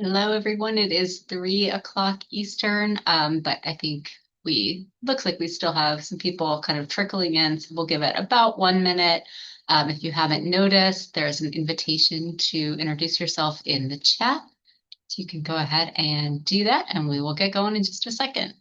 Hello, everyone. It is 3 o'clock Eastern, but I think looks like we still have some people kind of trickling in, so we'll give it about 1 minute. If you haven't noticed, there's an invitation to introduce yourself in the chat. So you can go ahead and do that, and we will get going in just a second.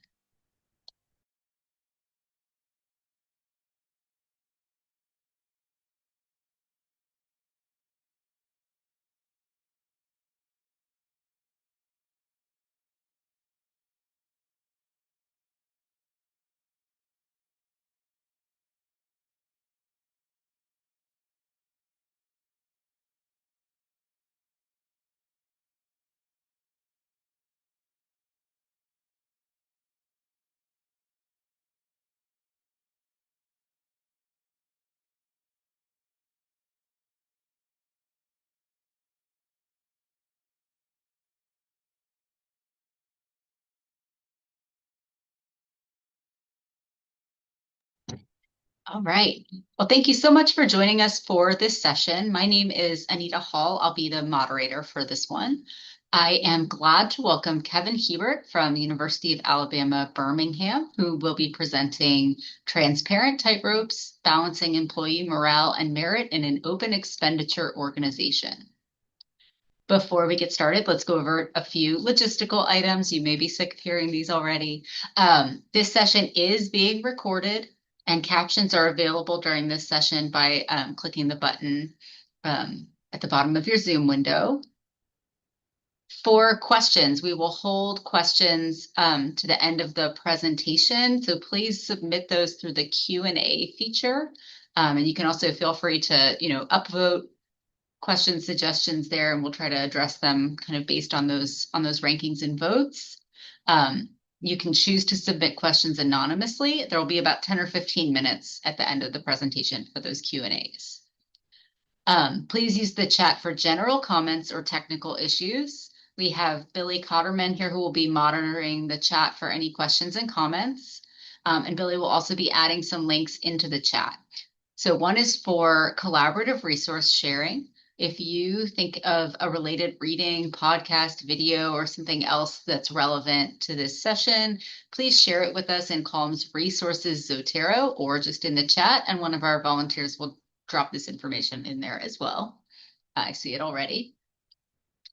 All right. Well, thank you so much for joining us for this session. My name is Anita Hall. I'll be the moderator for this one. I am glad to welcome Kevin Hebert from the University of Alabama, Birmingham, who will be presenting Transparent Tightropes, Balancing Employee Morale and Merit in an Open Expenditure Organization. Before we get started, let's go over a few logistical items. You may be sick of hearing these already. This session is being recorded, and captions are available during this session by clicking the button at the bottom of your Zoom window. For questions, we will hold questions to the end of the presentation, so please submit those through the Q&A feature. And you can also feel free to, upvote questions, suggestions there, and we'll try to address them kind of based on those rankings and votes. You can choose to submit questions anonymously. There will be about 10 or 15 minutes at the end of the presentation for those Q&As. Please use the chat for general comments or technical issues. We have Billy Cotterman here who will be monitoring the chat for any questions and comments. And Billy will also be adding some links into the chat. So one is for collaborative resource sharing. If you think of a related reading, podcast, video, or something else that's relevant to this session, please share it with us in columns Resources Zotero or just in the chat, and one of our volunteers will drop this information in there as well. I see it already.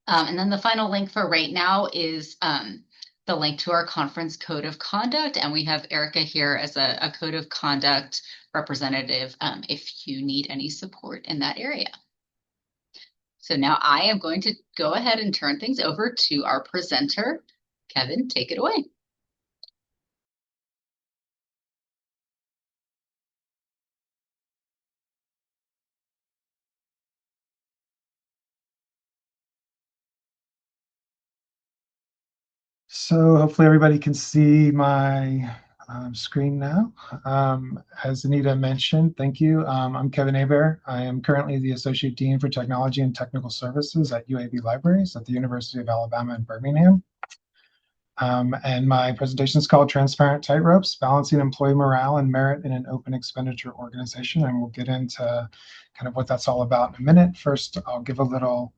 And then the final link for right now is the link to our conference code of conduct. And we have Erica here as a code of conduct representative if you need any support in that area. So now I am going to go ahead and turn things over to our presenter. Kevin, take it away. So hopefully everybody can see my screen now. As Anita mentioned, thank you. I'm Kevin Hebert. I am currently the Associate Dean for Technology and Technical Services at UAB Libraries at the University of Alabama in Birmingham. And my presentation is called Transparent Tightropes, Balancing Employee Morale and Merit in an Open Expenditure Organization. And we'll get into kind of what that's all about in a minute. First, I'll give a little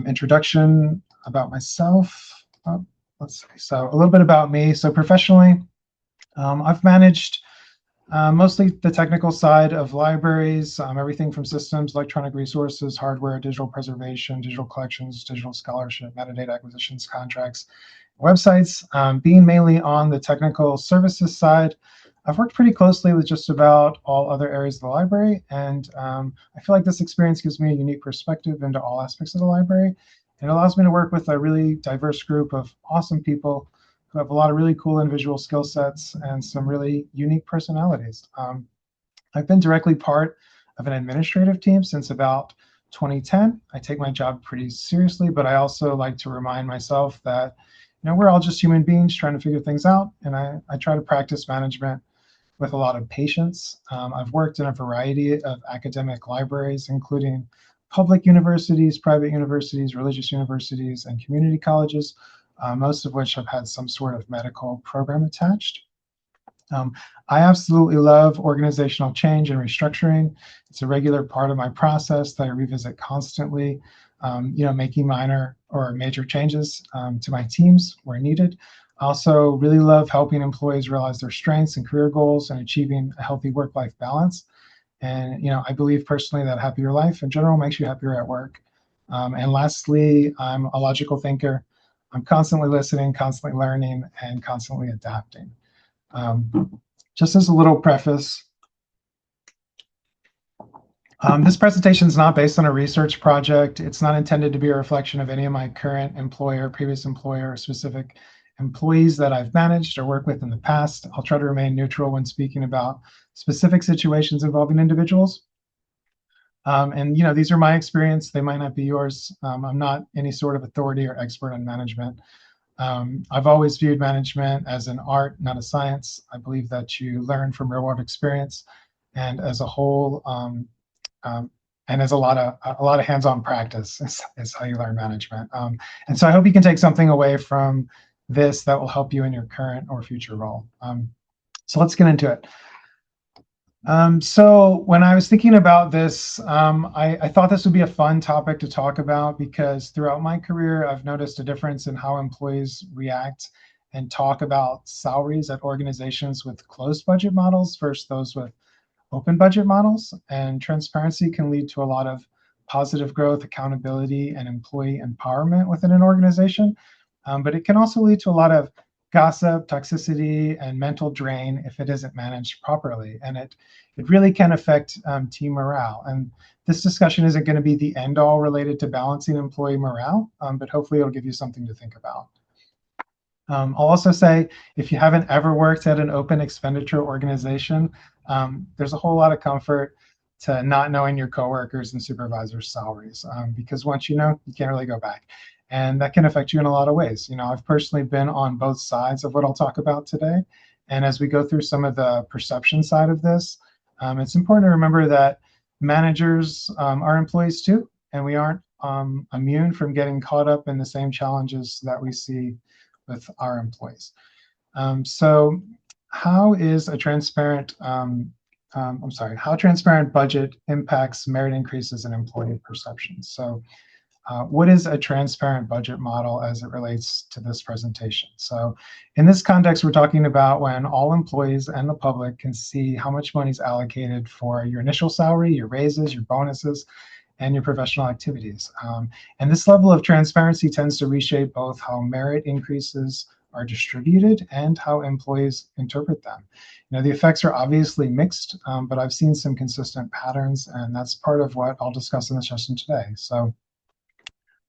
introduction about myself. Let's see. So a little bit about me. So professionally, I've managed mostly the technical side of libraries, everything from systems, electronic resources, hardware, digital preservation, digital collections, digital scholarship, metadata acquisitions, contracts, websites. Being mainly on the technical services side, I've worked pretty closely with just about all other areas of the library, and I feel like this experience gives me a unique perspective into all aspects of the library. It allows me to work with a really diverse group of awesome people who have a lot of really cool individual skill sets and some really unique personalities. I've been directly part of an administrative team since about 2010. I take my job pretty seriously, but I also like to remind myself that we're all just human beings trying to figure things out, and I try to practice management with a lot of patience. I've worked in a variety of academic libraries, including public universities, private universities, religious universities, and community colleges, most of which have had some sort of medical program attached. I absolutely love organizational change and restructuring. It's a regular part of my process that I revisit constantly. making minor or major changes to my teams where needed. I also really love helping employees realize their strengths and career goals and achieving a healthy work-life balance. And I believe personally that a happier life in general makes you happier at work. And lastly, I'm a logical thinker. I'm constantly listening, constantly learning, and constantly adapting. Just as a little preface, this presentation is not based on a research project. It's not intended to be a reflection of any of my current employer, previous employer, or specific employees that I've managed or worked with in the past. I'll try to remain neutral when speaking about specific situations involving individuals. And these are my experience. They might not be yours. I'm not any sort of authority or expert on management. I've always viewed management as an art, not a science. I believe that you learn from real world experience, and as a whole, and as a lot of hands-on practice is how you learn management. And so I hope you can take something away from this that will help you in your current or future role. So let's get into it. So when I was thinking about this, I thought this would be a fun topic to talk about because throughout my career, I've noticed a difference in how employees react and talk about salaries at organizations with closed budget models versus those with open budget models. And transparency can lead to a lot of positive growth, accountability, and employee empowerment within an organization. But it can also lead to a lot of gossip, toxicity, and mental drain if it isn't managed properly. And it really can affect team morale. And this discussion isn't going to be the end all related to balancing employee morale, but hopefully it'll give you something to think about. I'll also say, if you haven't ever worked at an open expenditure organization, there's a whole lot of comfort to not knowing your coworkers and supervisors' salaries, because once you know, you can't really go back. And that can affect you in a lot of ways. I've personally been on both sides of what I'll talk about today. And as we go through some of the perception side of this, it's important to remember that managers are employees too, and we aren't immune from getting caught up in the same challenges that we see with our employees. So how is a transparent, how transparent budget impacts merit increases in employee perceptions? So what is a transparent budget model as it relates to this presentation? So in this context, we're talking about when all employees and the public can see how much money is allocated for your initial salary, your raises, your bonuses, and your professional activities. And this level of transparency tends to reshape both how merit increases are distributed and how employees interpret them. The effects are obviously mixed, but I've seen some consistent patterns, and that's part of what I'll discuss in the session today. So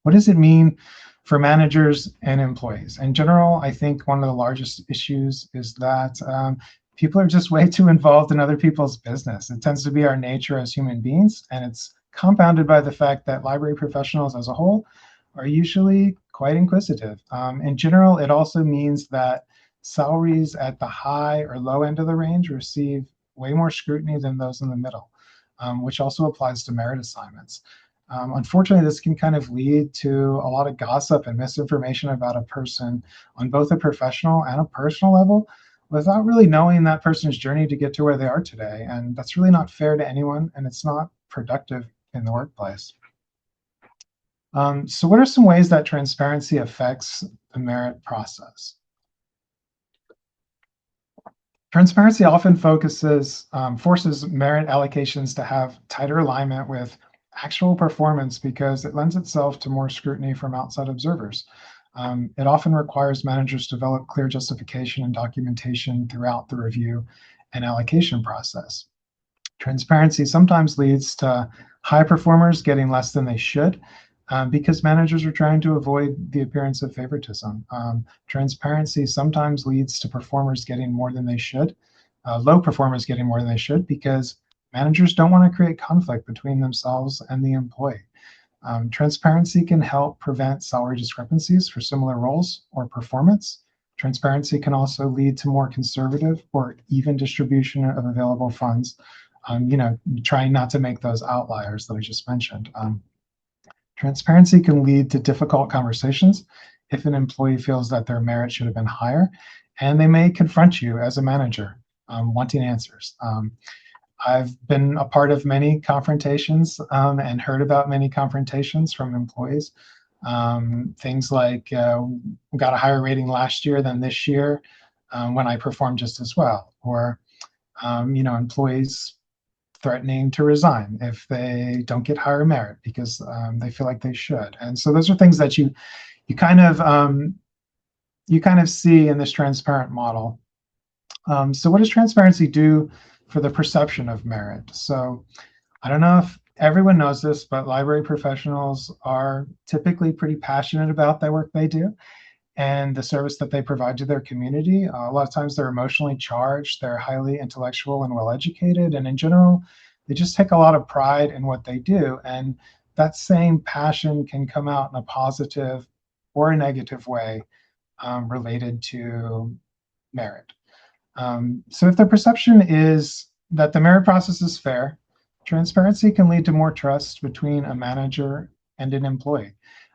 what does it mean for managers and employees? In general, I think one of the largest issues is that people are just way too involved in other people's business. It tends to be our nature as human beings, and it's compounded by the fact that library professionals as a whole are usually quite inquisitive. In general, it also means that salaries at the high or low end of the range receive way more scrutiny than those in the middle, which also applies to merit assignments. Unfortunately, this can kind of lead to a lot of gossip and misinformation about a person on both a professional and a personal level without really knowing that person's journey to get to where they are today. And that's really not fair to anyone, and it's not productive in the workplace. So what are some ways that transparency affects the merit process? Transparency often forces merit allocations to have tighter alignment with actual performance because it lends itself to more scrutiny from outside observers. It often requires managers to develop clear justification and documentation throughout the review and allocation process. Transparency sometimes leads to high performers getting less than they should because managers are trying to avoid the appearance of favoritism. Transparency sometimes leads to performers getting more than they should, low performers getting more than they should because managers don't want to create conflict between themselves and the employee. Transparency can help prevent salary discrepancies for similar roles or performance. Transparency can also lead to more conservative or even distribution of available funds, trying not to make those outliers that I just mentioned. Transparency can lead to difficult conversations if an employee feels that their merit should have been higher, and they may confront you as a manager wanting answers. I've been a part of many confrontations and heard about many confrontations from employees. Things like got a higher rating last year than this year when I performed just as well, or employees threatening to resign if they don't get higher merit because they feel like they should. And so those are things that you kind of you kind of see in this transparent model. So what does transparency do for the perception of merit? So I don't know if everyone knows this, but library professionals are typically pretty passionate about the work they do and the service that they provide to their community. A lot of times they're emotionally charged, they're highly intellectual and well educated, and in general, they just take a lot of pride in what they do. And that same passion can come out in a positive or a negative way related to merit. So if the perception is that the merit process is fair, transparency can lead to more trust between a manager and an employee.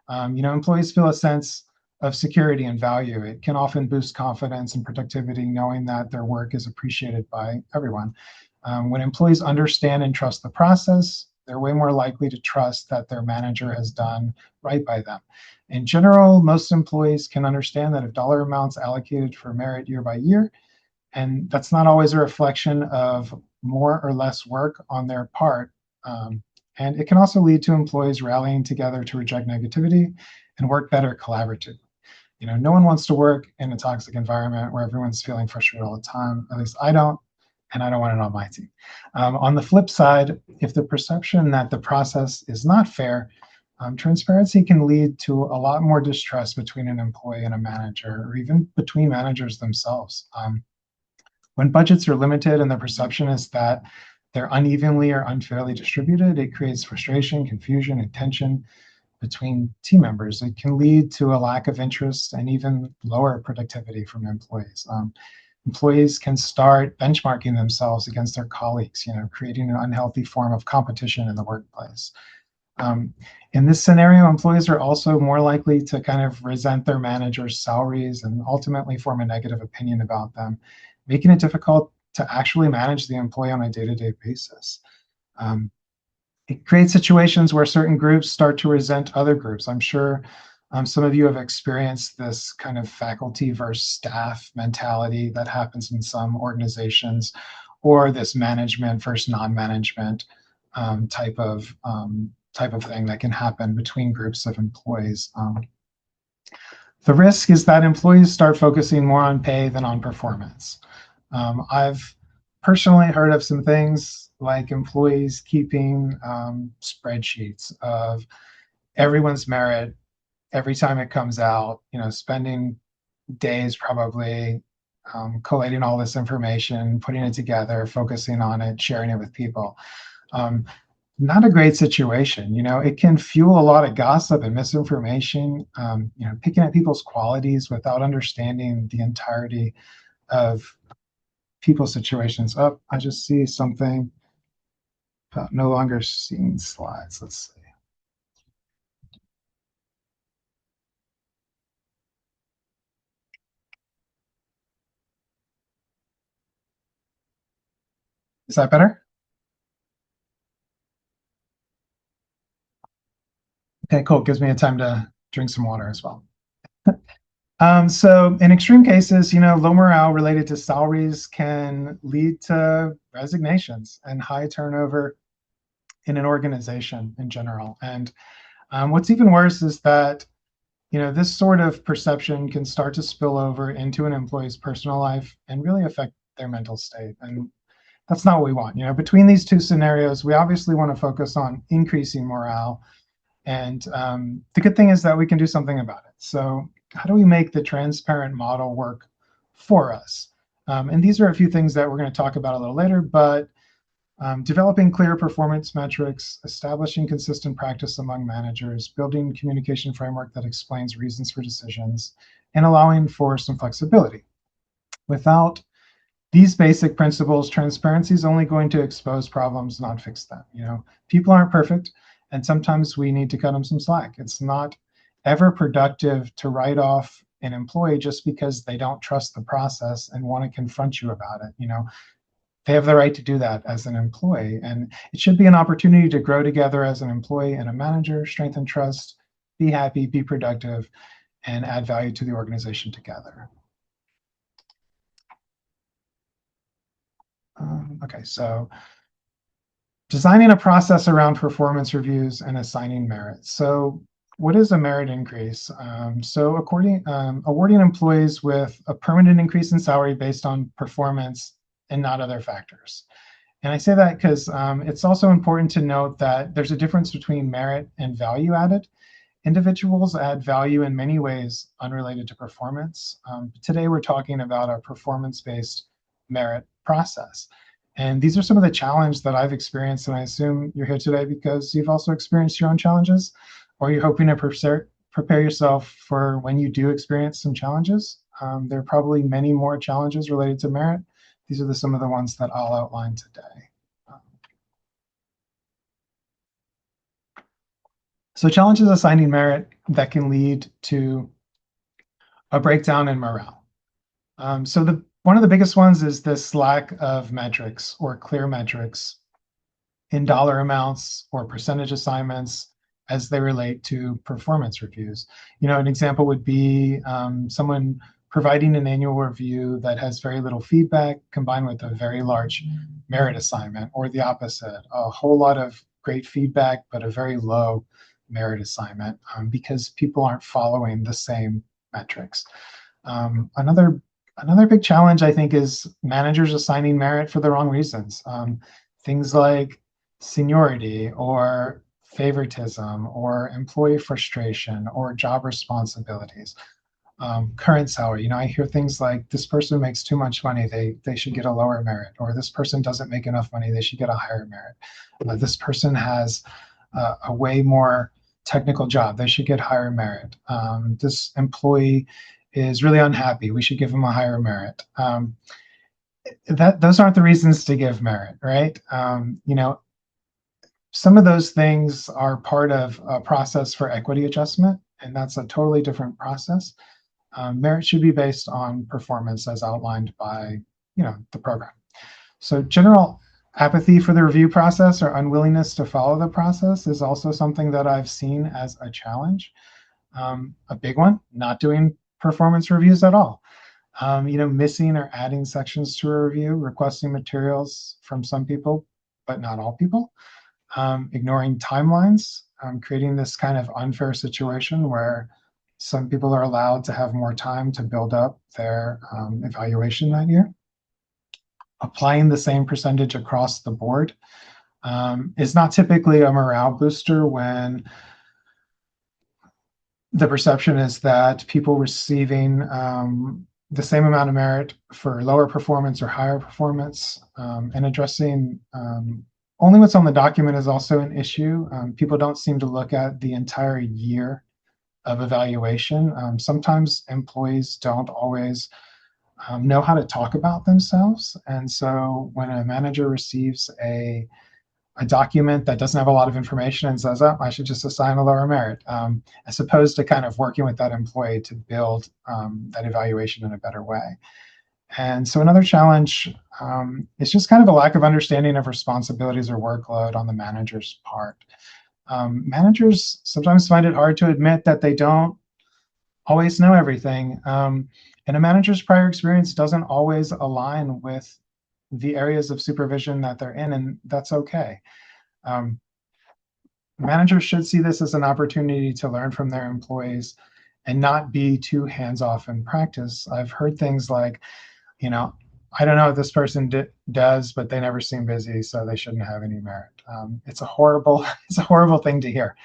Employees feel a sense of security and value. It can often boost confidence and productivity knowing that their work is appreciated by everyone. When employees understand and trust the process, they're way more likely to trust that their manager has done right by them. In general, most employees can understand that if dollar amounts allocated for merit year by year, and that's not always a reflection of more or less work on their part. And it can also lead to employees rallying together to reject negativity and work better collaboratively. No one wants to work in a toxic environment where everyone's feeling frustrated all the time. At least I don't, and I don't want it on my team. On the flip side, if the perception that the process is not fair, transparency can lead to a lot more distrust between an employee and a manager, or even between managers themselves. When budgets are limited and the perception is that they're unevenly or unfairly distributed, it creates frustration, confusion, and tension between team members. It can lead to a lack of interest and even lower productivity from employees. Employees can start benchmarking themselves against their colleagues, creating an unhealthy form of competition in the workplace. In this scenario, employees are also more likely to kind of resent their managers' salaries and ultimately form a negative opinion about them, making it difficult to actually manage the employee on a day-to-day basis. It creates situations where certain groups start to resent other groups. I'm sure some of you have experienced this kind of faculty versus staff mentality that happens in some organizations, or this management versus non-management type of thing that can happen between groups of employees. The risk is that employees start focusing more on pay than on performance. I've personally heard of some things like employees keeping spreadsheets of everyone's merit every time it comes out, spending days probably collating all this information, putting it together, focusing on it, sharing it with people. Not a great situation. It can fuel a lot of gossip and misinformation, picking at people's qualities without understanding the entirety of people's situations. Oh, I just see something about no longer seeing slides. Let's see. Is that better? Okay, cool. Gives me a time to drink some water as well. So in extreme cases, low morale related to salaries can lead to resignations and high turnover in an organization in general. And what's even worse is that, this sort of perception can start to spill over into an employee's personal life and really affect their mental state. And that's not what we want. Between these two scenarios, we obviously want to focus on increasing morale. And the good thing is that we can do something about it. So how do we make the transparent model work for us? And these are a few things that we're going to talk about a little later, but developing clear performance metrics, establishing consistent practice among managers, building communication framework that explains reasons for decisions, and allowing for some flexibility. Without these basic principles, transparency is only going to expose problems, not fix them. People aren't perfect, and sometimes we need to cut them some slack. It's not ever productive to write off an employee just because they don't trust the process and want to confront you about it. they have the right to do that as an employee. And it should be an opportunity to grow together as an employee and a manager, strengthen trust, be happy, be productive, and add value to the organization together. Okay, so designing a process around performance reviews and assigning merit. So what is a merit increase? Awarding employees with a permanent increase in salary based on performance and not other factors. And I say that because it's also important to note that there's a difference between merit and value added. Individuals add value in many ways unrelated to performance. Today, we're talking about a performance-based merit process. And these are some of the challenges that I've experienced, and I assume you're here today because you've also experienced your own challenges, or you're hoping to prepare yourself for when you do experience some challenges. There are probably many more challenges related to merit. These are some of the ones that I'll outline today. So challenges assigning merit that can lead to a breakdown in morale. One of the biggest ones is this lack of metrics or clear metrics in dollar amounts or percentage assignments as they relate to performance reviews. An example would be someone providing an annual review that has very little feedback combined with a very large merit assignment, or the opposite, a whole lot of great feedback but a very low merit assignment because people aren't following the same metrics. Another big challenge, I think, is managers assigning merit for the wrong reasons. Things like seniority or favoritism or employee frustration or job responsibilities. Current salary, I hear things like, this person makes too much money, they should get a lower merit, or this person doesn't make enough money, they should get a higher merit. This person has a way more technical job, they should get higher merit. This employee is really unhappy, we should give them a higher merit. Those aren't the reasons to give merit, right? Some of those things are part of a process for equity adjustment, and that's a totally different process. Merit should be based on performance as outlined by the program. So general apathy for the review process or unwillingness to follow the process is also something that I've seen as a challenge. A big one, not doing performance reviews at all. Missing or adding sections to a review, requesting materials from some people, but not all people. Ignoring timelines, creating this kind of unfair situation where some people are allowed to have more time to build up their evaluation that year. Applying the same percentage across the board is not typically a morale booster when the perception is that people receiving the same amount of merit for lower performance or higher performance, and addressing only what's on the document is also an issue. People don't seem to look at the entire year of evaluation. Sometimes employees don't always know how to talk about themselves. And so when a manager receives a document that doesn't have a lot of information and says, oh, I should just assign a lower merit, as opposed to kind of working with that employee to build that evaluation in a better way. And so another challenge is just kind of a lack of understanding of responsibilities or workload on the manager's part. Managers sometimes find it hard to admit that they don't always know everything. And a manager's prior experience doesn't always align with the areas of supervision that they're in, and that's okay. Managers should see this as an opportunity to learn from their employees and not be too hands-off in practice. I've heard things like, I don't know what this person does, but they never seem busy, so they shouldn't have any merit. It's a horrible thing to hear.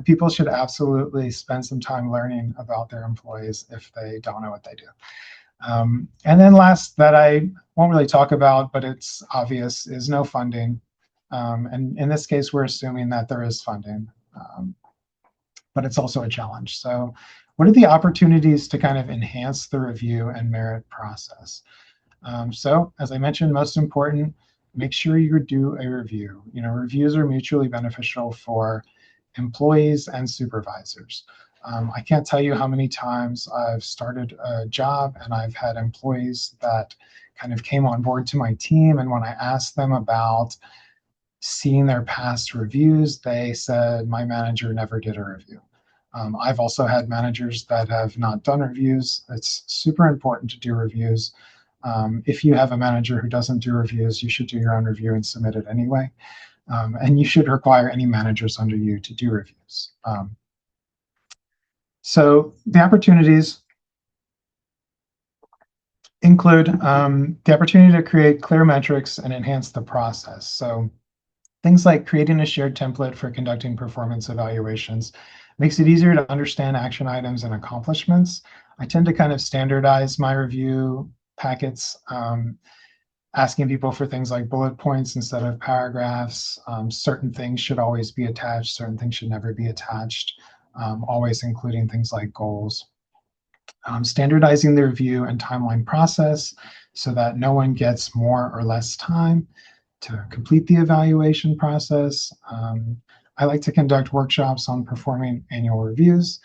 People should absolutely spend some time learning about their employees if they don't know what they do. And then last, that I won't really talk about, but it's obvious, is no funding. And in this case, we're assuming that there is funding, but it's also a challenge. So what are the opportunities to kind of enhance the review and merit process? So as I mentioned, most important, make sure you do a review. Reviews are mutually beneficial for employees and supervisors. I can't tell you how many times I've started a job and I've had employees that kind of came on board to my team, and when I asked them about seeing their past reviews, they said my manager never did a review. I've also had managers that have not done reviews. It's super important to do reviews. If you have a manager who doesn't do reviews, you should do your own review and submit it anyway. And you should require any managers under you to do reviews. So the opportunities include the opportunity to create clear metrics and enhance the process. So things like creating a shared template for conducting performance evaluations makes it easier to understand action items and accomplishments. I tend to kind of standardize my review packets, asking people for things like bullet points instead of paragraphs. Certain things should always be attached, certain things should never be attached, always including things like goals. Standardizing the review and timeline process so that no one gets more or less time to complete the evaluation process. I like to conduct workshops on performing annual reviews,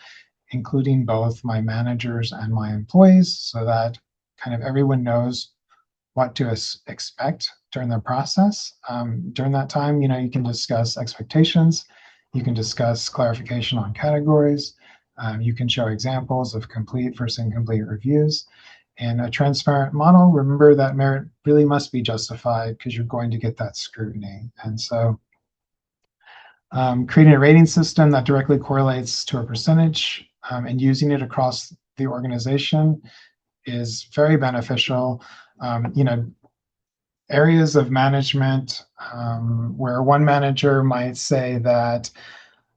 including both my managers and my employees, so that kind of everyone knows what to expect during the process. During that time, you can discuss expectations, you can discuss clarification on categories, you can show examples of complete versus incomplete reviews. In a transparent model, remember that merit really must be justified because you're going to get that scrutiny. And so creating a rating system that directly correlates to a percentage and using it across the organization is very beneficial. Areas of management where one manager might say that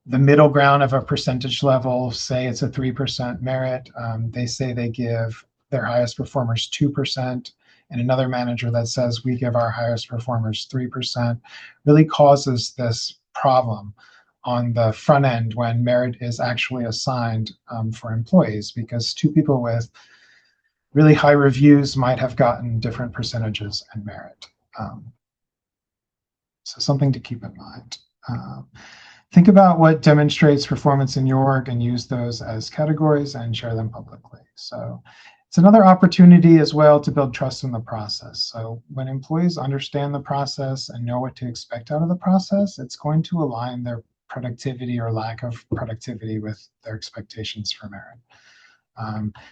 the middle ground of a percentage level, say it's a 3% merit, they say they give their highest performers 2%, and another manager that says we give our highest performers 3%, really causes this problem on the front end when merit is actually assigned for employees, because two people with really high reviews might have gotten different percentages and merit. So something to keep in mind. Think about what demonstrates performance in your org and use those as categories and share them publicly. So it's another opportunity as well to build trust in the process. So when employees understand the process and know what to expect out of the process, it's going to align their productivity or lack of productivity with their expectations for merit.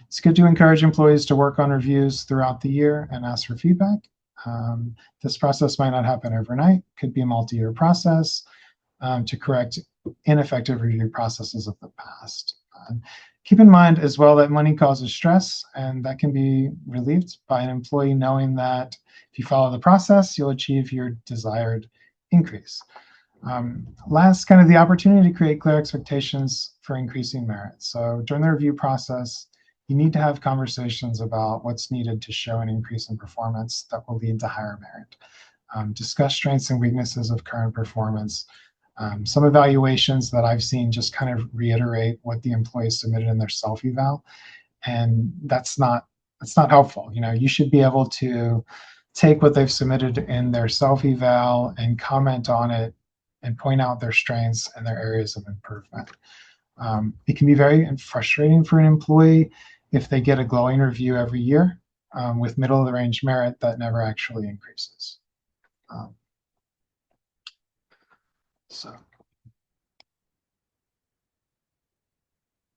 It's good to encourage employees to work on reviews throughout the year and ask for feedback. This process might not happen overnight, could be a multi-year process to correct ineffective review processes of the past. Keep in mind as well that money causes stress, and that can be relieved by an employee knowing that if you follow the process, you'll achieve your desired increase. Last, kind of the opportunity to create clear expectations for increasing merit. So during the review process, you need to have conversations about what's needed to show an increase in performance that will lead to higher merit. Discuss strengths and weaknesses of current performance. Some evaluations that I've seen just kind of reiterate what the employee submitted in their self-eval, and that's not helpful. You should be able to take what they've submitted in their self-eval and comment on it and point out their strengths and their areas of improvement. It can be very frustrating for an employee if they get a glowing review every year with middle of the range merit that never actually increases. So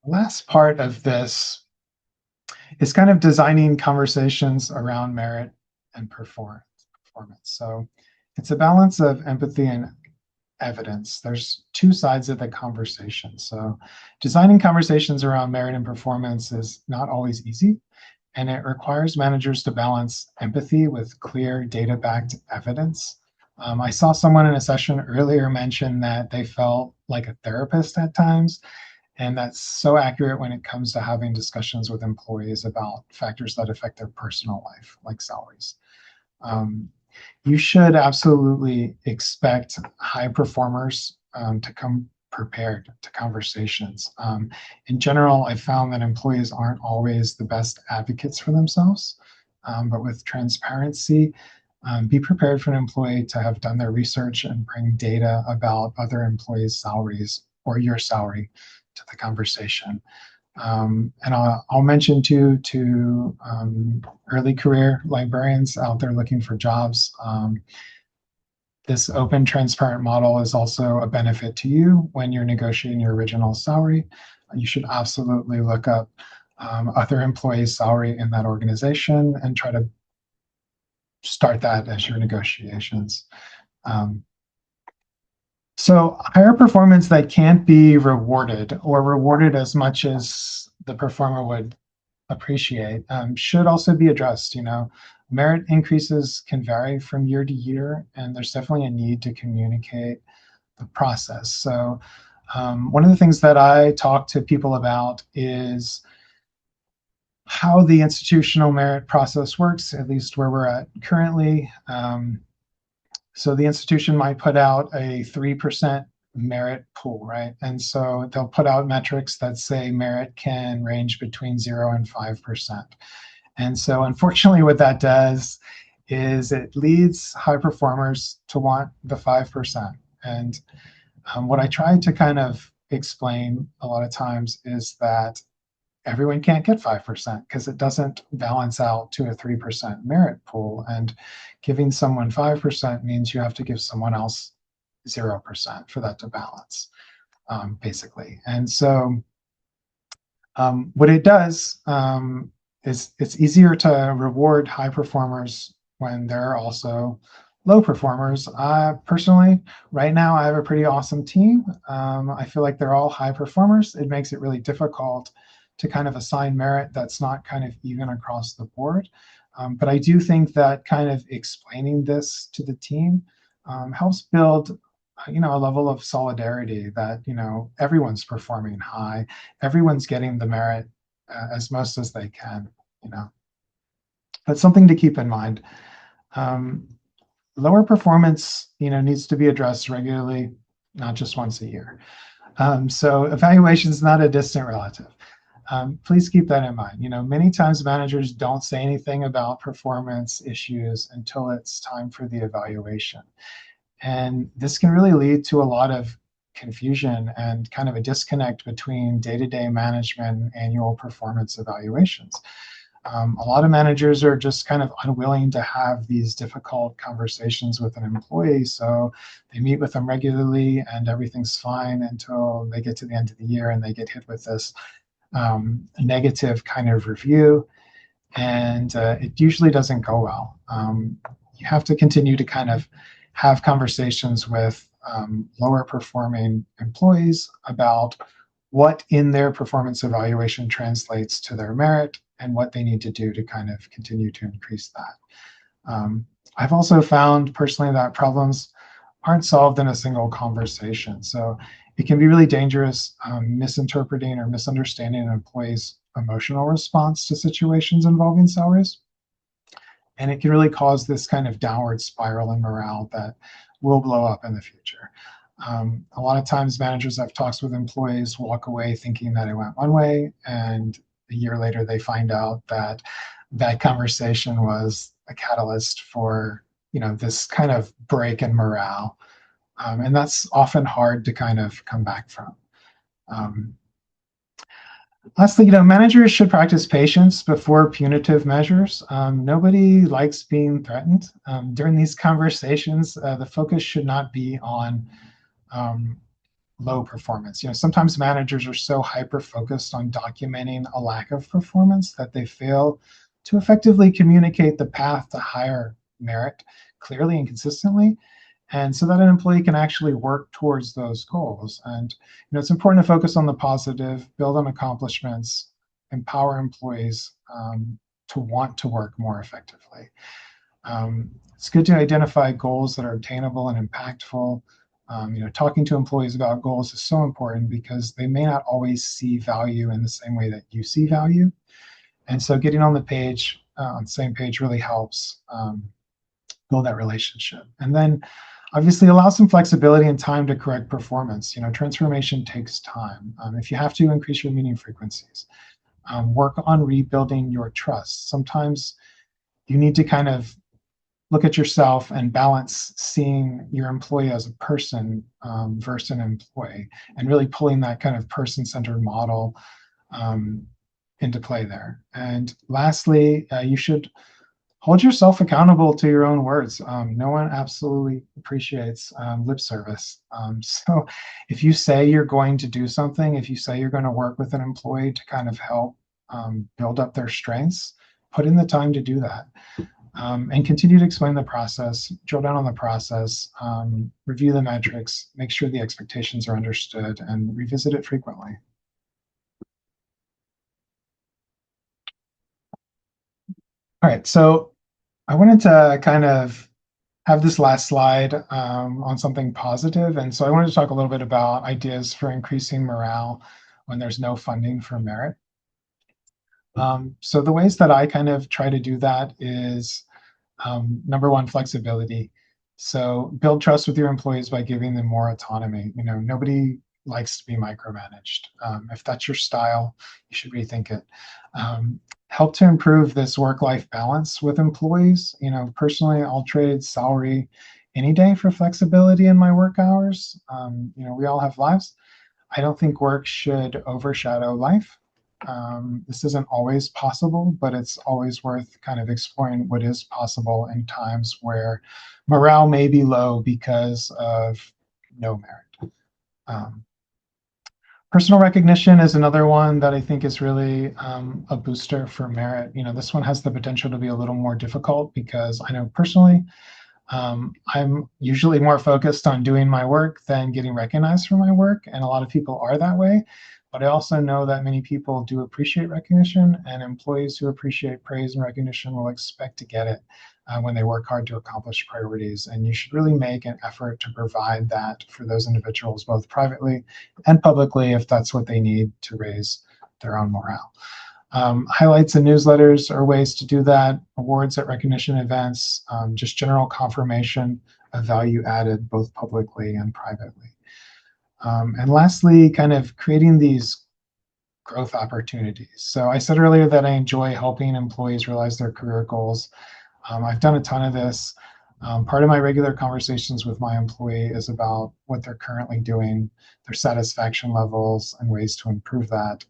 the last part of this is kind of designing conversations around merit and performance. So it's a balance of empathy and evidence. There's two sides of the conversation. So designing conversations around merit and performance is not always easy, and it requires managers to balance empathy with clear data-backed evidence. I saw someone in a session earlier mention that they felt like a therapist at times, and that's so accurate when it comes to having discussions with employees about factors that affect their personal life, like salaries. You should absolutely expect high performers to come prepared to conversations. In general, I found that employees aren't always the best advocates for themselves, but with transparency, be prepared for an employee to have done their research and bring data about other employees' salaries or your salary to the conversation. And I'll mention too to early career librarians out there looking for jobs. This open, transparent model is also a benefit to you when you're negotiating your original salary. You should absolutely look up other employees' salary in that organization and try to start that as your negotiations. Um, so higher performance that can't be rewarded or rewarded as much as the performer would appreciate should also be addressed. Merit increases can vary from year to year, and there's definitely a need to communicate the process. So one of the things that I talk to people about is how the institutional merit process works, at least where we're at currently. So the institution might put out a 3% merit pool, right? And so they'll put out metrics that say merit can range between 0 and 5%. And so unfortunately, what that does is it leads high performers to want the 5%. And what I try to kind of explain a lot of times is that everyone can't get 5% because it doesn't balance out to a 3% merit pool. And giving someone 5% means you have to give someone else 0% for that to balance, basically. And so what it does is it's easier to reward high performers when they're also low performers. Personally, right now, I have a pretty awesome team. I feel like they're all high performers. It makes it really difficult to kind of assign merit that's not kind of even across the board. But I do think that kind of explaining this to the team helps build a level of solidarity that everyone's performing high, everyone's getting the merit as most as they can. That's something to keep in mind. um, Lower performance needs to be addressed regularly, not just once a year. So evaluation is not a distant relative. Please keep that in mind. Many times managers don't say anything about performance issues until it's time for the evaluation. And this can really lead to a lot of confusion and kind of a disconnect between day-to-day management and annual performance evaluations. A lot of managers are just kind of unwilling to have these difficult conversations with an employee. So they meet with them regularly and everything's fine until they get to the end of the year and they get hit with this negative kind of review. And it usually doesn't go well. You have to continue to kind of have conversations with lower performing employees about what in their performance evaluation translates to their merit and what they need to do to kind of continue to increase that. I've also found personally that problems aren't solved in a single conversation. So it can be really dangerous misinterpreting or misunderstanding an employee's emotional response to situations involving salaries. And it can really cause this kind of downward spiral in morale that will blow up in the future. A lot of times managers have talks with employees walk away thinking that it went one way, and a year later they find out that that conversation was a catalyst for this kind of break in morale. And that's often hard to kind of come back from. Um, Lastly, managers should practice patience before punitive measures. Nobody likes being threatened. During these conversations, the focus should not be on um, low performance. Sometimes managers are so hyper-focused on documenting a lack of performance that they fail to effectively communicate the path to higher merit clearly and consistently, and so that an employee can actually work towards those goals. And it's important to focus on the positive, build on accomplishments, empower employees to want to work more effectively. It's good to identify goals that are obtainable and impactful. Talking to employees about goals is so important because they may not always see value in the same way that you see value. And so getting on the same page really helps build that relationship. And then obviously allow some flexibility and time to correct performance. Transformation takes time. If you have to increase your meeting frequencies, work on rebuilding your trust. Sometimes you need to kind of look at yourself and balance seeing your employee as a person versus an employee, and really pulling that kind of person-centered model um, into play there. And lastly, you should hold yourself accountable to your own words. No one absolutely appreciates lip service. So if you say you're going to do something, if you say you're going to work with an employee to kind of help build up their strengths, put in the time to do that. And continue to explain the process, drill down on the process, review the metrics, make sure the expectations are understood, and revisit it frequently. All right, so I wanted to kind of have this last slide on something positive. And so I wanted to talk a little bit about ideas for increasing morale when there's no funding for merit. So the ways that I kind of try to do that is number one, flexibility. So build trust with your employees by giving them more autonomy. You know, nobody likes to be micromanaged. If that's your style, you should rethink it. Help to improve this work-life balance with employees. You know, personally, I'll trade salary any day for flexibility in my work hours. You know, we all have lives. I don't think work should overshadow life. This isn't always possible, but it's always worth kind of exploring what is possible in times where morale may be low because of no merit. Um, Personal recognition is another one that I think is really a booster for merit. You know, this one has the potential to be a little more difficult because I know personally I'm usually more focused on doing my work than getting recognized for my work, and a lot of people are that way. But I also know that many people do appreciate recognition, and employees who appreciate praise and recognition will expect to get it when they work hard to accomplish priorities. And you should really make an effort to provide that for those individuals, both privately and publicly, if that's what they need to raise their own morale. Highlights and newsletters are ways to do that, awards at recognition events, just general confirmation of value added both publicly and privately. And lastly, kind of creating these growth opportunities. So I said earlier that I enjoy helping employees realize their career goals. I've done a ton of this. Part of my regular conversations with my employee is about what they're currently doing, their satisfaction levels, and ways to improve that.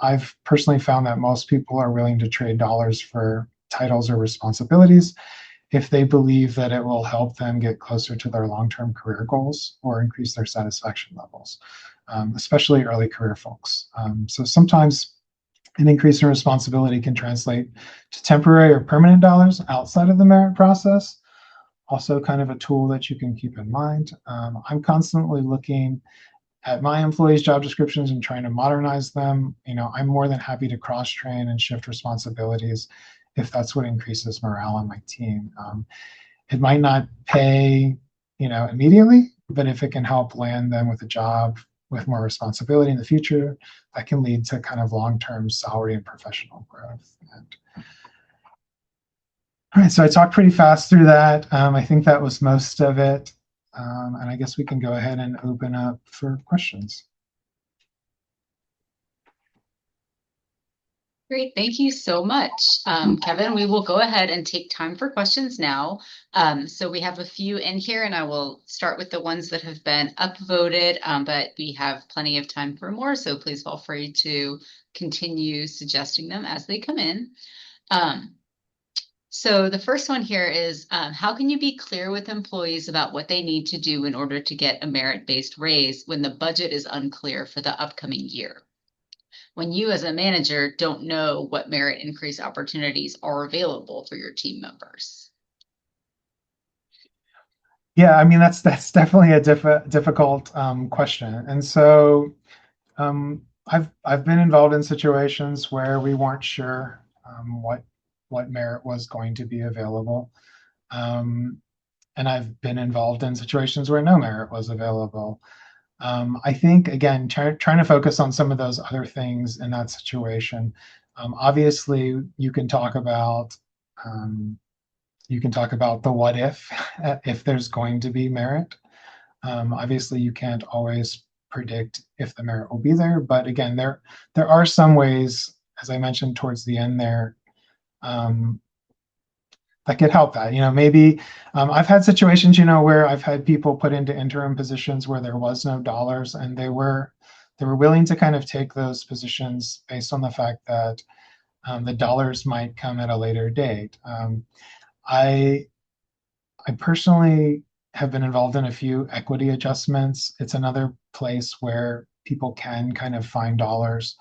I've personally found that most people are willing to trade dollars for titles or responsibilities if they believe that it will help them get closer to their long-term career goals or increase their satisfaction levels, especially early career folks. So sometimes an increase in responsibility can translate to temporary or permanent dollars outside of the merit process. Also kind of a tool that you can keep in mind. I'm constantly looking at my employees' job descriptions and trying to modernize them. You know, I'm more than happy to cross-train and shift responsibilities if that's what increases morale on my team. It might not pay, you know, immediately, but if it can help land them with a job with more responsibility in the future, that can lead to kind of long-term salary and professional growth. And, all right, so I talked pretty fast through that. I think that was most of it. And I guess we can go ahead and open up for questions. Great, thank you so much, Kevin. We will go ahead and take time for questions now. So we have a few in here, and I will start with the ones that have been upvoted, but we have plenty of time for more, so please feel free to continue suggesting them as they come in. So the first one here is, how can you be clear with employees about what they need to do in order to get a merit-based raise when the budget is unclear for the upcoming year? When you as a manager don't know what merit increase opportunities are available for your team members. Yeah, I mean that's definitely a difficult question, and so I've been involved in situations where we weren't sure what merit was going to be available, and I've been involved in situations where no merit was available. I think again, trying to focus on some of those other things in that situation. Obviously, you can talk about the what if there's going to be merit. Obviously, you can't always predict if the merit will be there, but again, there are some ways, as I mentioned towards the end there, um, that could help that. You know, maybe I've had situations, you know, where I've had people put into interim positions where there was no dollars and they were they were willing to kind of take those positions based on the fact that the dollars might come at a later date. I I personally have been involved in a few equity adjustments. It's another place where people can kind of find dollars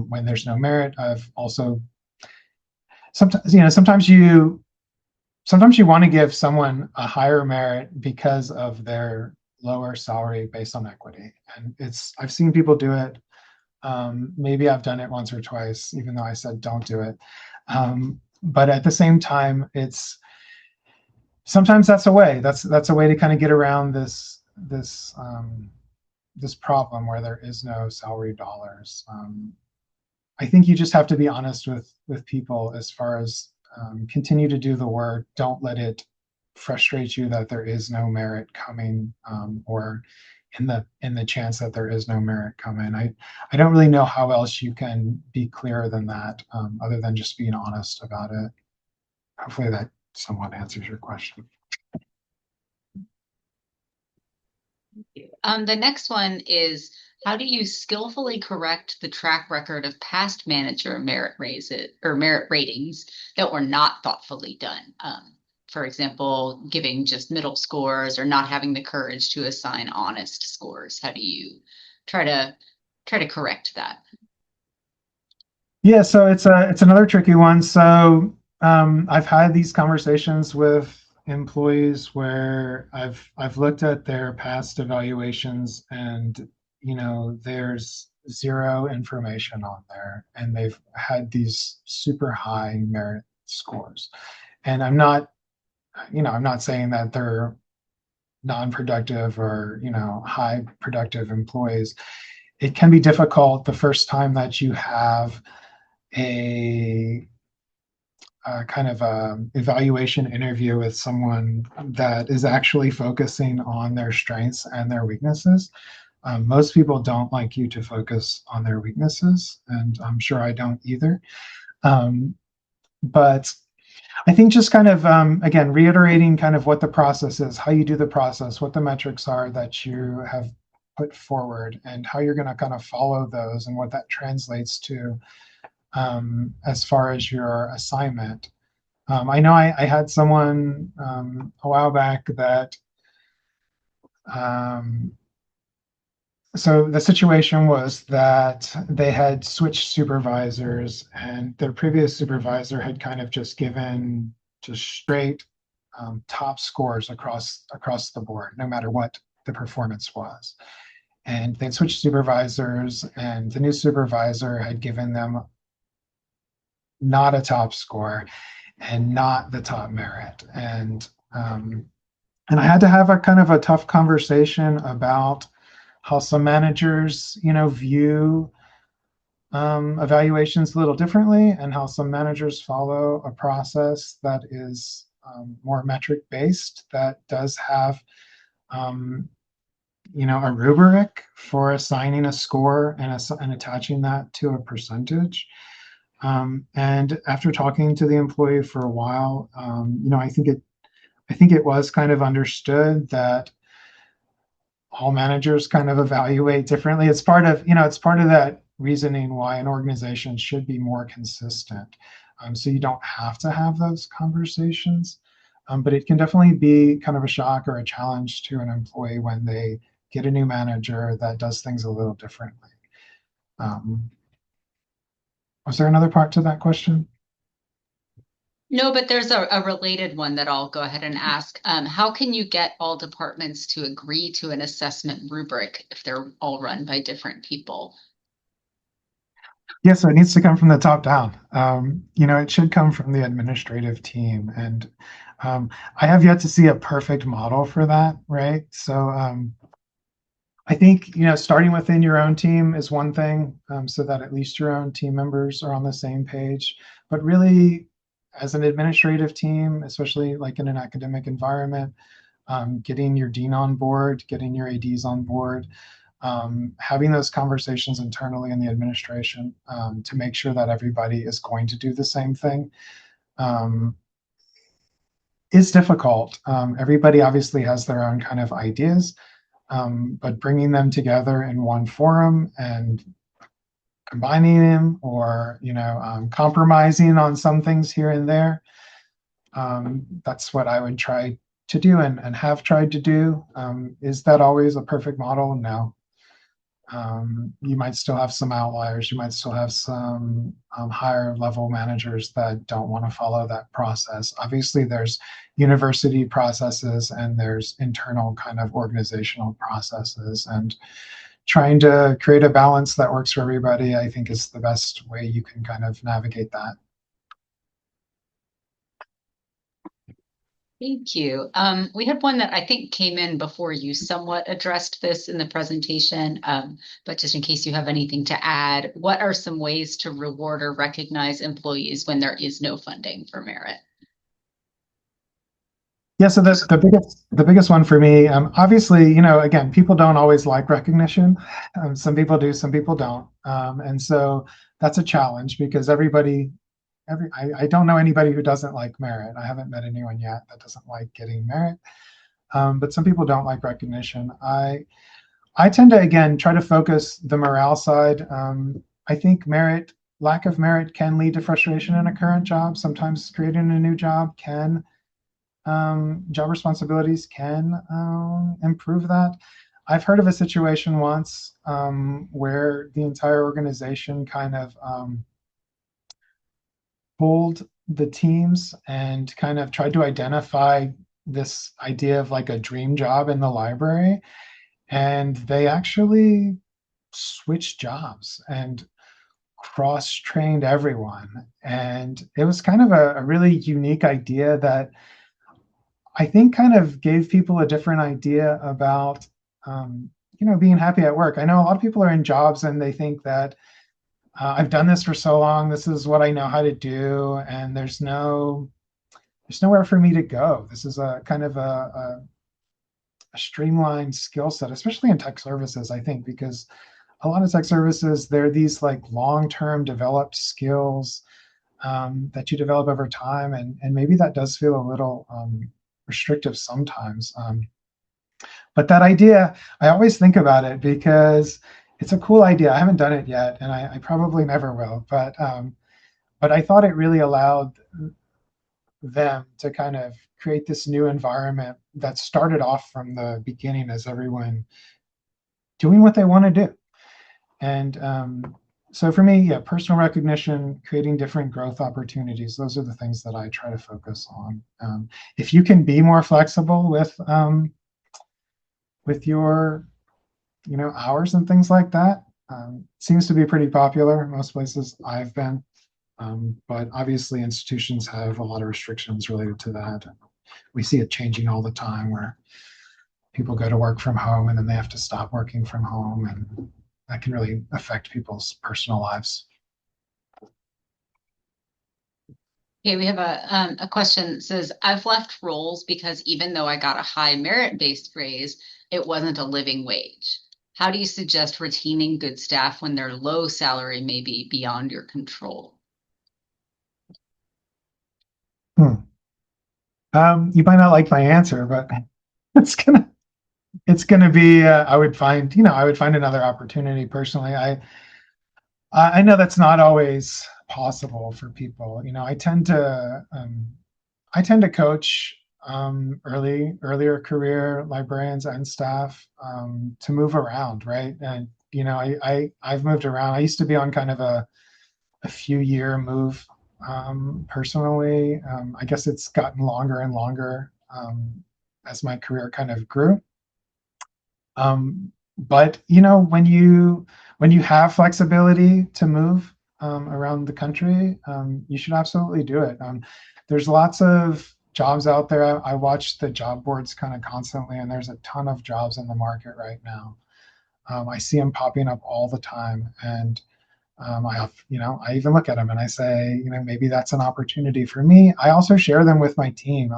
when there's no merit. I've also sometimes sometimes you want to give someone a higher merit because of their lower salary based on equity, and it's I've seen people do it. Maybe I've done it once or twice, even though I said don't do it. But at the same time, it's sometimes that's a way. That's a way to kind of get around this problem where there is no salary dollars. I think you just have to be honest with people as far as continue to do the work. Don't let it frustrate you that there is no merit coming, or in the chance that there is no merit coming. I don't really know how else you can be clearer than that, other than just being honest about it. Hopefully that somewhat answers your question. The next one is, how do you skillfully correct the track record of past manager merit raises or merit ratings that were not thoughtfully done? For example, giving just middle scores or not having the courage to assign honest scores. How do you try to correct that? Yeah, so it's another tricky one. So I've had these conversations with employees where I've looked at their past evaluations, and there's zero information on there, and they've had these super high merit scores. And I'm not saying that they're non-productive or high productive employees. It can be difficult the first time that you have a kind of a evaluation interview with someone that is actually focusing on their strengths and their weaknesses. Most people don't like you to focus on their weaknesses, and I'm sure I don't either. But I think just kind of, again, reiterating kind of what the process is, how you do the process, what the metrics are that you have put forward, and how you're going to kind of follow those and what that translates to as far as your assignment. I know I had someone a while back that, um, so the situation was that they had switched supervisors, and their previous supervisor had kind of just given just straight top scores across the board, no matter what the performance was. And they'd switched supervisors, and the new supervisor had given them not a top score and not the top merit. And I had to have a kind of a tough conversation about how some managers, view evaluations a little differently, and how some managers follow a process that is more metric based, that does have a rubric for assigning a score and attaching that to a percentage. And after talking to the employee for a while, I think it was kind of understood that all managers kind of evaluate differently. It's part of that reasoning why an organization should be more consistent. So you don't have to have those conversations, but it can definitely be kind of a shock or a challenge to an employee when they get a new manager that does things a little differently. Um, was there another part to that question? No, but there's a related one that I'll go ahead and ask. How can you get all departments to agree to an assessment rubric if they're all run by different people? Yeah, so it needs to come from the top down. It should come from the administrative team. And I have yet to see a perfect model for that, right? So I think, starting within your own team is one thing, so that at least your own team members are on the same page. But really, as an administrative team, especially like in an academic environment, getting your dean on board, getting your ADs on board, having those conversations internally in the administration to make sure that everybody is going to do the same thing um, is difficult. Everybody obviously has their own kind of ideas. but bringing them together in one forum and combining them, or compromising on some things here and there. That's what I would try to do, and have tried to do. Is that always a perfect model? No. You might still have some outliers. You might still have some higher level managers that don't want to follow that process. Obviously, there's university processes and there's internal kind of organizational processes. And trying to create a balance that works for everybody, I think, is the best way you can kind of navigate that. Thank you. We had one that I think came in before you somewhat addressed this in the presentation, but just in case you have anything to add, what are some ways to reward or recognize employees when there is no funding for merit? Yeah, so the biggest one for me, obviously, again, people don't always like recognition. Some people do, some people don't, and so that's a challenge because I don't know anybody who doesn't like merit. I haven't met anyone yet that doesn't like getting merit, but some people don't like recognition. I tend to, again, try to focus the morale side. I think lack of merit can lead to frustration in a current job. Sometimes creating a new job responsibilities can improve that. I've heard of a situation once where the entire organization kind of pulled the teams and kind of tried to identify this idea of like a dream job in the library. And they actually switched jobs and cross-trained everyone. And it was kind of a really unique idea that I think kind of gave people a different idea about, being happy at work. I know a lot of people are in jobs and they think that I've done this for so long, this is what I know how to do, and there's nowhere for me to go. This is a kind of a streamlined skill set, especially in tech services, I think, because a lot of tech services, they're these like long-term developed skills that you develop over time, and maybe that does feel a little restrictive sometimes. But that idea, I always think about it because it's a cool idea. I haven't done it yet, and I probably never will. But I thought it really allowed them to kind of create this new environment that started off from the beginning as everyone doing what they want to do. And so for me, yeah, personal recognition, creating different growth opportunities, those are the things that I try to focus on. If you can be more flexible with your hours and things like that, seems to be pretty popular in most places I've been. But obviously institutions have a lot of restrictions related to that. We see it changing all the time where people go to work from home and then they have to stop working from home, and that can really affect people's personal lives. Okay, we have a question that says, I've left roles because even though I got a high merit-based raise, it wasn't a living wage. How do you suggest retaining good staff when their low salary may be beyond your control? Hmm. You might not like my answer, but it's gonna be. I would find another opportunity personally. I know that's not always possible for people. I tend to coach earlier career librarians and staff to move around, right? And I've moved around. I used to be on kind of a few year move personally. I guess it's gotten longer and longer as my career kind of grew. But when you have flexibility to move around the country, you should absolutely do it. There's lots of jobs out there. I watch the job boards kind of constantly, and there's a ton of jobs in the market right now. I see them popping up all the time, and I even look at them and I say, maybe that's an opportunity for me. I also share them with my team.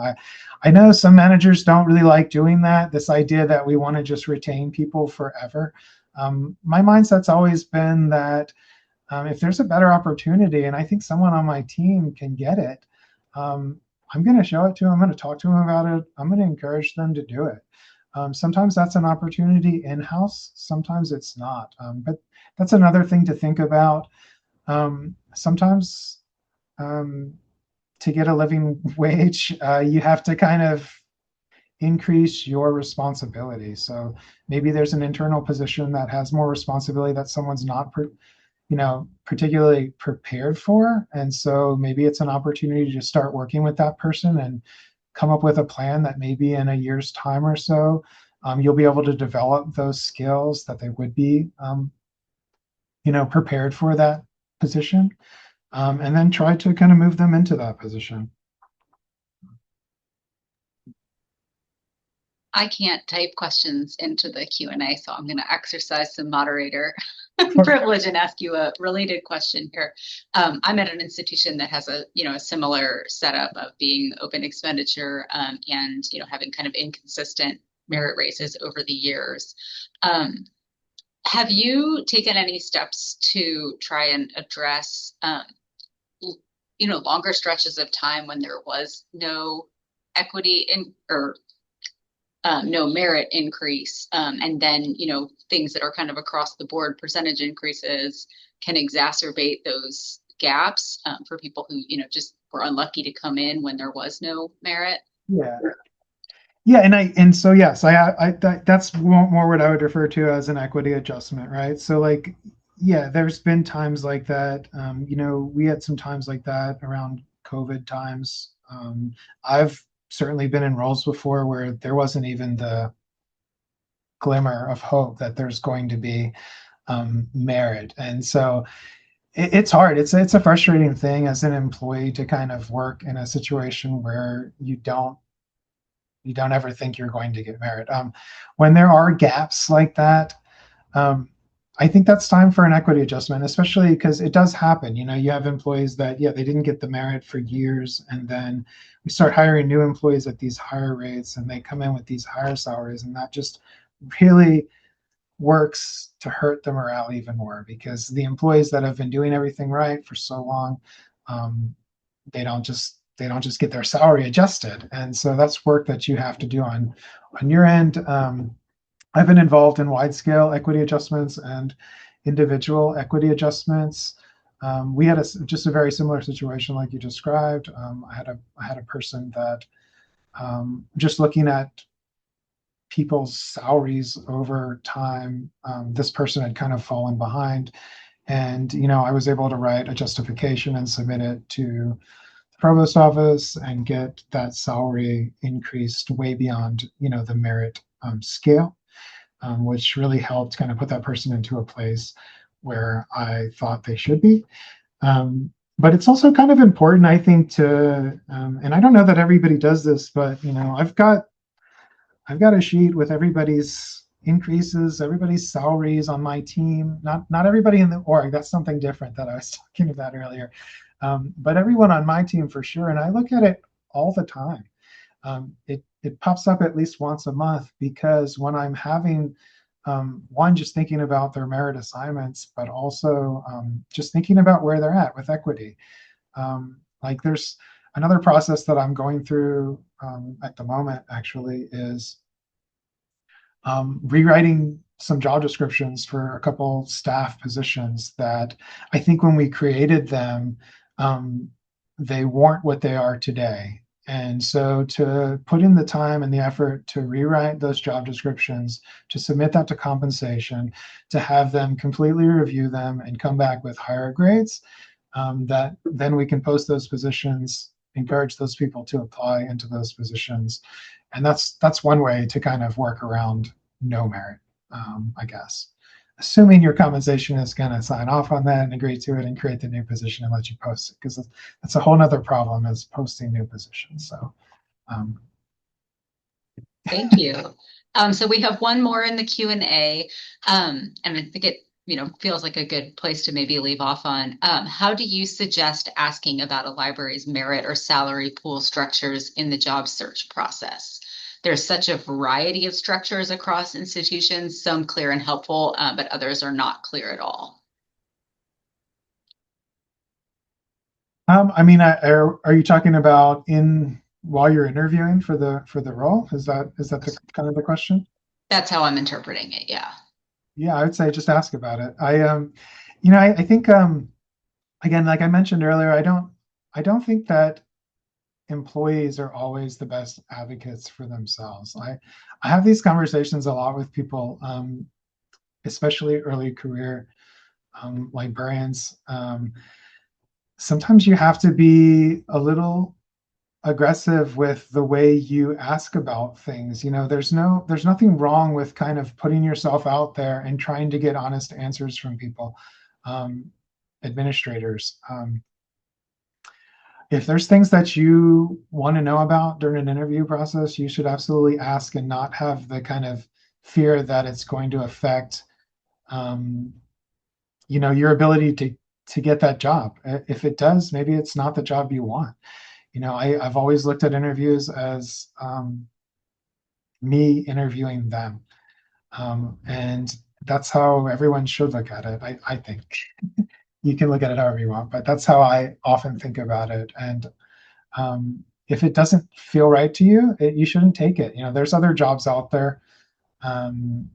I know some managers don't really like doing that, this idea that we want to just retain people forever. My mindset's always been that if there's a better opportunity and I think someone on my team can get it, I'm going to show it to them. I'm going to talk to them about it. I'm going to encourage them to do it. Sometimes that's an opportunity in-house, sometimes it's not. But that's another thing to think about. Sometimes um, to get a living wage, you have to kind of increase your responsibility. So maybe there's an internal position that has more responsibility that someone's not, particularly prepared for, and so maybe it's an opportunity to start working with that person and come up with a plan that maybe in a year's time or so, you'll be able to develop those skills that they would be, prepared for that position, and then try to kind of move them into that position. I can't type questions into the Q&A, so I'm going to exercise some moderator privilege and ask you a related question here. I'm at an institution that has a similar setup of being open expenditure, and having kind of inconsistent merit raises over the years. Have you taken any steps to try and address longer stretches of time when there was no equity in or no merit increase, and then things that are kind of across the board percentage increases can exacerbate those gaps, for people who just were unlucky to come in when there was no merit? Yeah. Yeah, and so yes, that's more what I would refer to as an equity adjustment, right? So like, yeah, there's been times like that. We had some times like that around COVID times. I've certainly been in roles before where there wasn't even the glimmer of hope that there's going to be merit, and so it's hard. It's a frustrating thing as an employee to kind of work in a situation where you don't ever think you're going to get merit. When there are gaps like that, um, I think that's time for an equity adjustment, especially because it does happen. You have employees that, yeah, they didn't get the merit for years, and then we start hiring new employees at these higher rates, and they come in with these higher salaries, and that just really works to hurt the morale even more because the employees that have been doing everything right for so long, um, they don't just get their salary adjusted, and so that's work that you have to do on your end. I've been involved in wide scale equity adjustments and individual equity adjustments. We had just a very similar situation like you described. I had a person that, just looking at people's salaries over time, this person had kind of fallen behind, and I was able to write a justification and submit it to provost office and get that salary increased way beyond the merit scale, which really helped kind of put that person into a place where I thought they should be. But it's also kind of important, I think, and I don't know that everybody does this, but I've got a sheet with everybody's increases, everybody's salaries on my team. Not everybody in the org. That's something different that I was talking about earlier. But everyone on my team for sure. And I look at it all the time. It pops up at least once a month because when I'm having, one, just thinking about their merit assignments, but also just thinking about where they're at with equity. Like there's another process that I'm going through at the moment actually is rewriting some job descriptions for a couple staff positions that I think when we created them, um, they weren't what they are today. And so to put in the time and the effort to rewrite those job descriptions, to submit that to compensation, to have them completely review them and come back with higher grades, that then we can post those positions, encourage those people to apply into those positions. And that's one way to kind of work around no merit, I guess. Assuming your compensation is going to sign off on that and agree to it and create the new position and let you post it, because that's a whole nother problem is posting new positions. So, um, Thank you. So we have one more in the Q&A, and I think it feels like a good place to maybe leave off on. How do you suggest asking about a library's merit or salary pool structures in the job search process? There's such a variety of structures across institutions, some clear and helpful, but others are not clear at all. I mean, are you talking about in? while you're interviewing for the role? Is that the kind of the question? That's how I'm interpreting it. Yeah. Yeah, I would say just ask about it. I think again, like I mentioned earlier, I don't think that employees are always the best advocates for themselves. I have these conversations a lot with people, especially early career librarians. Sometimes you have to be a little aggressive with the way you ask about things. There's nothing wrong with kind of putting yourself out there and trying to get honest answers from people, um, administrators. If there's things that you want to know about during an interview process, you should absolutely ask and not have the kind of fear that it's going to affect, um, your ability to get that job. If it does, maybe it's not the job you want. I've always looked at interviews as me interviewing them. And that's how everyone should look at it, I think. You can look at it however you want, but that's how I often think about it. And if it doesn't feel right to you, you shouldn't take it. There's other jobs out there. Um,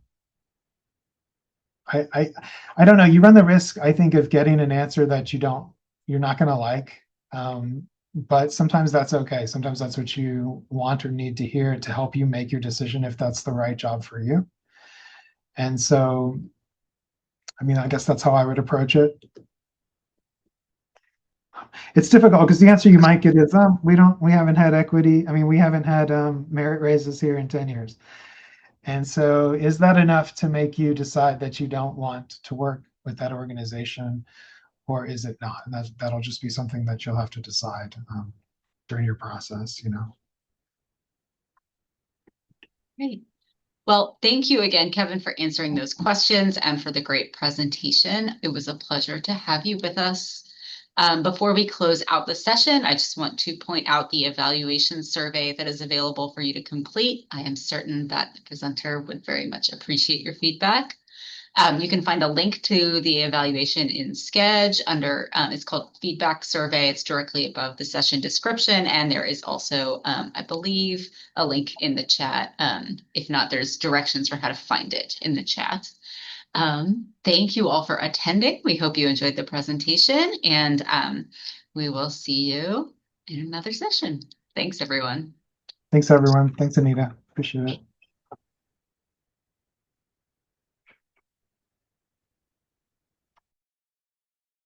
I, I, I don't know. You run the risk, I think, of getting an answer that you're not going to like. But sometimes that's okay. Sometimes that's what you want or need to hear to help you make your decision if that's the right job for you. And so, I mean, I guess that's how I would approach it. It's difficult because the answer you might get is, we haven't had equity. I mean, we haven't had merit raises here in 10 years. And so, is that enough to make you decide that you don't want to work with that organization, or is it not? And that'll just be something that you'll have to decide during your process. Great. Well, thank you again, Kevin, for answering those questions and for the great presentation. It was a pleasure to have you with us. Before we close out the session, I just want to point out the evaluation survey that is available for you to complete. I am certain that the presenter would very much appreciate your feedback. You can find a link to the evaluation in Sketch under, it's called Feedback Survey. It's directly above the session description. And there is also, I believe, a link in the chat. If not, there's directions for how to find it in the chat. Thank you all for attending. We hope you enjoyed the presentation, and we will see you in another session. Thanks, everyone. Thanks, everyone. Thanks, Anita. Appreciate it.